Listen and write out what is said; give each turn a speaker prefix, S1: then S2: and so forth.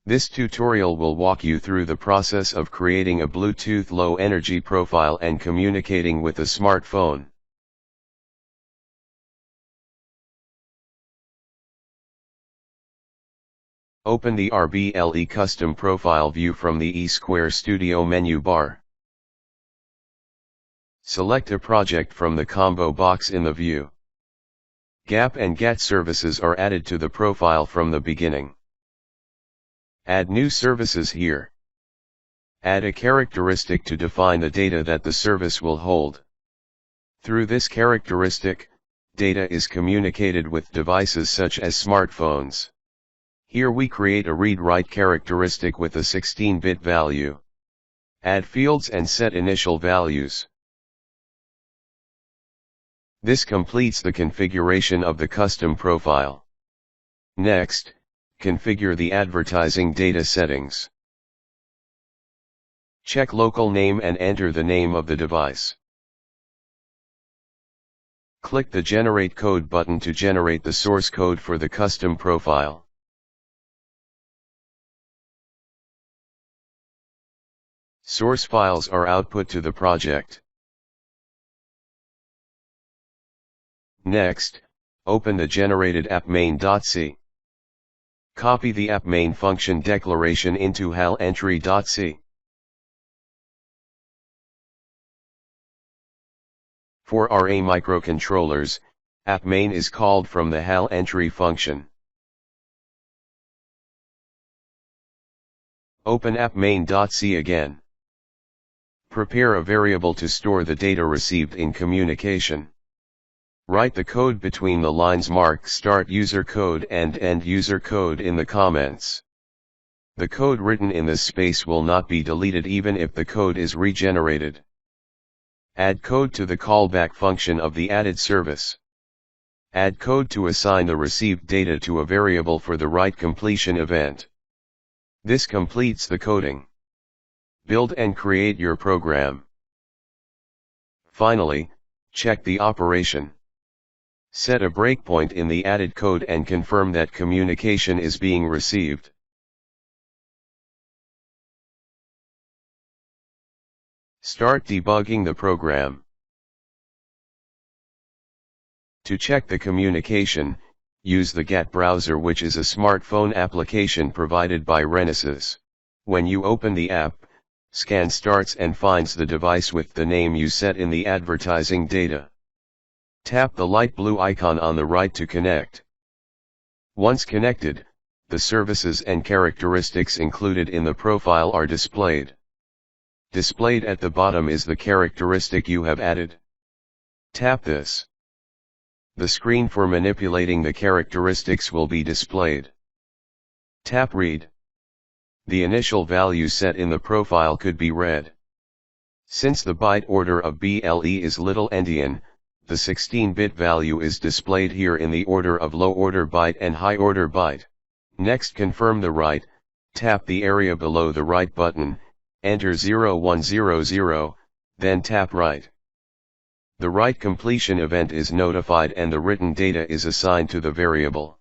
S1: This tutorial will walk you through the process of creating a Bluetooth Low Energy profile and communicating with a smartphone. Open the BLE Custom Profile view from the eSquare Studio menu bar. Select a project from the combo box in the view. Gap and GET services are added to the profile from the beginning. Add new services here. Add a characteristic to define the data that the service will hold. Through this characteristic, data is communicated with devices such as smartphones. Here we create a read-write characteristic with a 16-bit value. Add fields and set initial values. This completes the configuration of the custom profile. Next, configure the advertising data settings. Check local name and enter the name of the device. Click the Generate Code button to generate the source code for the custom profile. Source files are output to the project. Next, open the generated app.main.c. Copy the app.main function declaration into HAL entry.c. For RA microcontrollers, app.main is called from the HAL entry function. Open app.main.c again. Prepare a variable to store the data received in communication. Write the code between the lines marked Start User Code and End User Code in the comments. The code written in this space will not be deleted even if the code is regenerated. Add code to the callback function of the added service. Add code to assign the received data to a variable for the write completion event. This completes the coding. Build and create your program. Finally, check the operation. Set a breakpoint in the added code and confirm that communication is being received. Start debugging the program. To check the communication, use the GET browser, which is a smartphone application provided by Renesas. When you open the app, scan starts and finds the device with the name you set in the advertising data. Tap the light blue icon on the right to connect. Once connected, the services and characteristics included in the profile are displayed. Displayed at the bottom is the characteristic you have added. Tap this. The screen for manipulating the characteristics will be displayed. Tap Read. The initial value set in the profile could be read. Since the byte order of BLE is little endian, the 16-bit value is displayed here in the order of low order byte and high order byte. Next, confirm the write, tap the area below the write button, enter 0100, then tap write. The write completion event is notified and the written data is assigned to the variable.